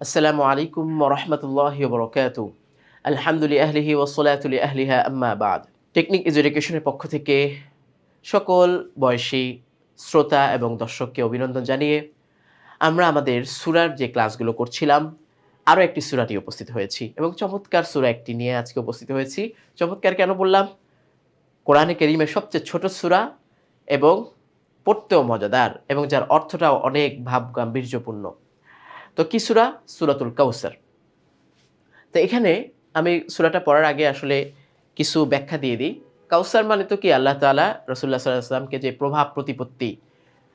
আসসালামু আলাইকুম ওয়া রাহমাতুল্লাহি ওয়া বারাকাতুহু। আলহামদুলিল্লাহি আহলিহি ওয়াস সালাতু লি আহলিহা আম্মা বা'দ। টেকনিক এডুকেশনের পক্ষ থেকে সকল বয়সী শ্রোতা এবং দর্শককে অভিনন্দন জানিয়ে আমরা আমাদের সূরার যে ক্লাসগুলো করছিলাম, আরো একটি সূরা নিয়ে উপস্থিত হয়েছি এবং চমৎকার সূরা একটি নিয়ে আজকে উপস্থিত হয়েছি। চমৎকার কেন বললাম? কোরআনে কারীমের সবচেয়ে ছোট সূরা এবং পড়তেও মজাদার এবং যার অর্থটাও অনেক ভাবগাম্ভীর্যপূর্ণ। তো কি সূরা? সূরাতুল কাউসার। তো এখানে আমি সূরাটা পড়ার আগে আসলে কিছু ব্যাখ্যা দিয়ে দিই। কাউসার মানে তো কি আল্লাহ তাআলা রাসূলুল্লাহ সাল্লাল্লাহু আলাইহি ওয়াসাল্লামকে যে প্রভাব প্রতিপত্তি,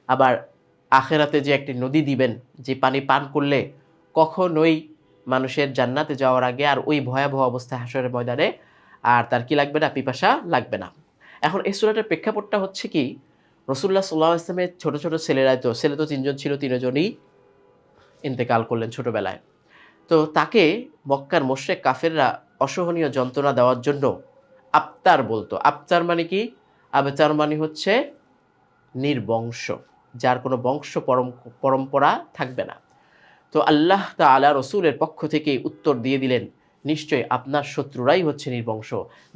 আবার আখিরাতে যে একটি নদী দিবেন, যে পানি পান করলে কখনোই মানুষের জান্নাতে যাওয়ার আগে আর ওই ভয়াবহ অবস্থায় হাশরের ময়দানে আর তার কি লাগবে না? পিপাসা লাগবে না। এখন এই সূরাটার প্রেক্ষাপটটা হচ্ছে কি, রাসূলুল্লাহ সাল্লাল্লাহু আলাইহি ওয়াসাল্লামের ছোট, ছোট ছেলে তো ৩ জন ছিল, ৩ জনই ইন্তেকাল করলেন ছোটবেলায়। তো তাকে মক্কার মোশরিক কাফেররা অসহনীয় যন্ত্রণা দেওয়ার জন্য আবতার বলতো। আবতার মানে কি? আবতার মানে হচ্ছে নির্বংশ, যার কোনো পরম্পরা থাকবে না। তো আল্লাহ তাআলা রসুলের পক্ষ থেকে উত্তর দিয়ে দিলেন, নিশ্চয়ই আপনার শত্রুরাই হচ্ছে নির্বংশ।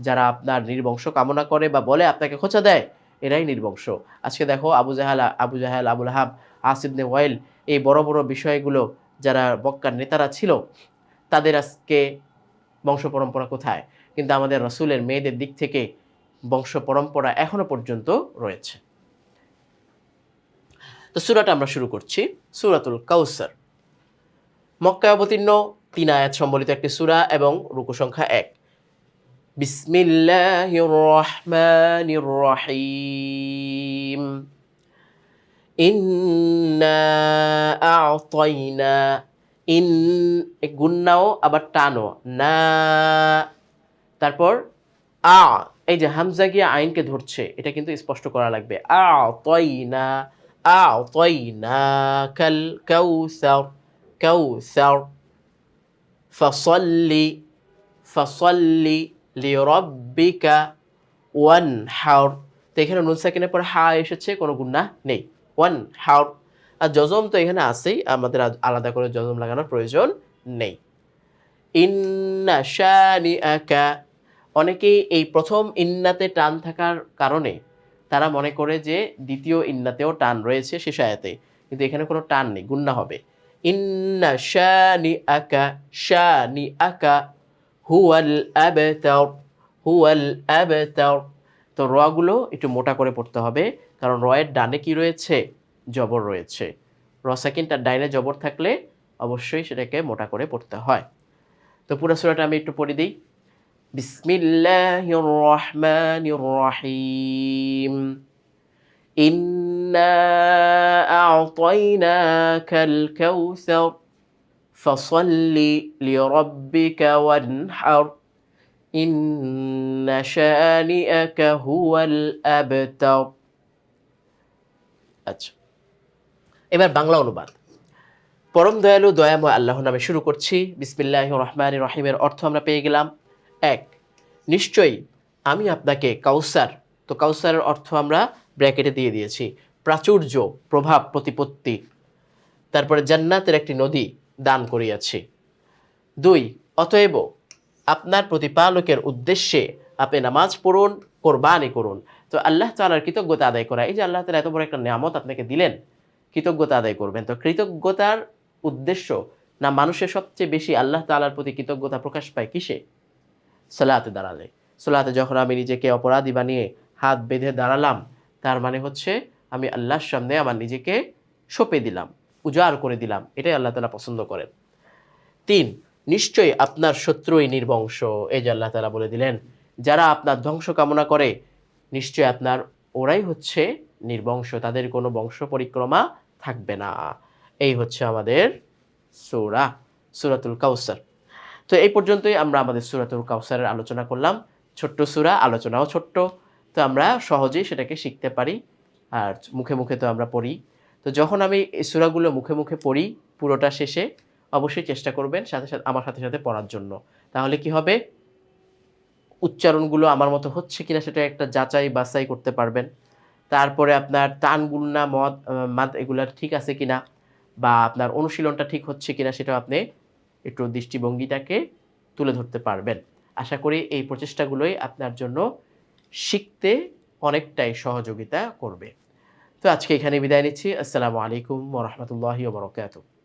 যারা আপনার নির্বংশ কামনা করে বা বলে আপনাকে খোঁচা দেয়, এরাই নির্বংশ। আজকে দেখো আবু জাহেল, আবু লাহাব, আস ইবনে ওয়াইল, এই বড়, বড় বিষয়গুলো যারা মক্কার নেতারা ছিল, তাদের আজকে বংশ পরম্পরা কোথায়? কিন্তু আমাদের রসুলের মেয়েদের দিক থেকে বংশ পরম্পরা এখনো পর্যন্ত রয়েছে। তো সূরাটা আমরা শুরু করছি। সূরাতুল কাউসার। মক্কায় অবতীর্ণ ৩ আয়াত সম্বলিত একটি সূরা এবং রুকু সংখ্যা ১। বিসমিল্লাহির রহমানির রহিম। ইন্না আ'তাইনা। ইন গুন্নাও আবার টানও। না, তারপর আ, এই যে হামজা গিয়ে আইনকে ধরছে, এটা কিন্তু স্পষ্ট করা লাগবে। আ'তাইনা, আ'তাইনাকাল কাউসার, কাউসার। ফাসাল্লি, ফাসাল্লি লিরাব্বিকা ওয়ানহার। তো এখানে নুন সাকিনের পর হা এসেছে, কোনো গুন্নাহ নেই। ওয়ানহার। আর জজম তো এখানে আছেই, আমাদের আলাদা করে জজম লাগানোর প্রয়োজন নেই। ইন্না শানিআকা। অনেকেই এই প্রথম ইন্নাতে টান থাকার কারণে তারা মনে করে যে দ্বিতীয় ইন্নাতেও টান রয়েছে শেষ আয়াতে, কিন্তু এখানে কোনো টান নেই, গুন্না হবে। ইন্না শানিআকা, শানিআকা হুয়াল আবতার, হুয়াল আবতার। তো র গুলো একটু মোটা করে পড়তে হবে, কারণ র এর ডানে কি রয়েছে? জবর রয়েছে। র সেকেন্ডটার ডাইনে জবর থাকলে অবশ্যই সেটাকে মোটা করে পড়তে হয়। তো পুরো সূরাটা আমি একটু পড়ে দিই। বিসমিল্লাহির রহমানির রহিম। ইন্না আ'তাইনাকাল কাউসার ফাসাল্লি লিরাব্বিকা ওয়ানহার ইন্না শানিআকা হুয়াল আবতার। আচ্ছা, এবার বাংলা অনুবাদ। পরম দয়ালু দয়াময় আল্লাহর নামে শুরু করছি। বিসমিল্লাহির রহমানির রহিমের অর্থ আমরা পেয়ে গেলাম। ১, নিশ্চয়ই আমি আপনাকে কাউসার, তো কাউসারের অর্থ আমরা ব্র্যাকেটে দিয়ে দিয়েছি, প্রাচুর্য, প্রভাব, প্রতিপত্তি, তারপরে জান্নাতের একটি নদী দান করিয়াছি। ২, অতএব আপনার প্রতিপালকের উদ্দেশ্যে আপনি নামাজ পড়ুন, কোরবানি করুন। তো আল্লাহ তাআলার কৃতজ্ঞতা আদায় করা, এই যে আল্লাহ তাআলা এত বড় একটা নিয়ামত আপনাকে দিলেন, কৃতজ্ঞতা আদায় করবেন। তো কৃতজ্ঞতার উদ্দেশ্য না, মানুষের সবচেয়ে বেশি আল্লাহ তাআলার প্রতি কৃতজ্ঞতা প্রকাশ পায় কিসে? সালাতে দাঁড়ালে। সালাতে যখন আমি নিজেকে অপরাধী বানিয়ে হাত বেঁধে দাঁড়ালাম, তার মানে হচ্ছে আমি আল্লাহর সামনে আমার নিজেকে সঁপে দিলাম, উজাড় করে দিলাম। এটাই আল্লাহ তাআলা পছন্দ করেন। ৩, নিশ্চয়ই আপনার শত্রুই নির্বংশ। এই যে আল্লাহ তাআলা বলে দিলেন, যারা আপনার ধ্বংস কামনা করে, নিশ্চয়ই আপনার ওরাই হচ্ছে নির্বংশ, তাদের কোনো বংশ পরিক্রমা থাকবে না। এই হচ্ছে আমাদের সূরা, সূরাতুল কাউসার। তো এই পর্যন্তই আমরা আমাদের সূরাতুল কাউসারের আলোচনা করলাম। ছোট্ট সূরা, আলোচনাও ছোট্ট। তো আমরা সহজেই সেটাকে শিখতে পারি। আর মুখে, মুখে তো আমরা পড়ি। তো যখন আমি এই সূরাগুলো মুখে, মুখে পড়ি পুরোটা শেষে, অবশ্যই চেষ্টা করবেন আমার সাথে, সাথে পড়ার জন্য। তাহলে কি হবে? উচ্চারণগুলো আমার মতো হচ্ছে কিনা সেটা একটা যাচাই বাছাই করতে পারবেন। তারপরে আপনার টান, গুণনা, মাদ এগুলা ঠিক আছে কিনা। বা আপনার অনুশীলনটা ঠিক হচ্ছে কিনা সেটাও আপনি একটু দৃষ্টিভঙ্গিটাকে তুলে ধরতে পারবেন। আশা করি এই প্রচেষ্টাগুলোই আপনার জন্য শিখতে অনেকটাই সহযোগিতা করবে। তো আজকে এখানে বিদায় নিচ্ছি। আসসালামু আলাইকুম ওয়া রাহমাতুল্লাহি ওয়া বারাকাতুহু।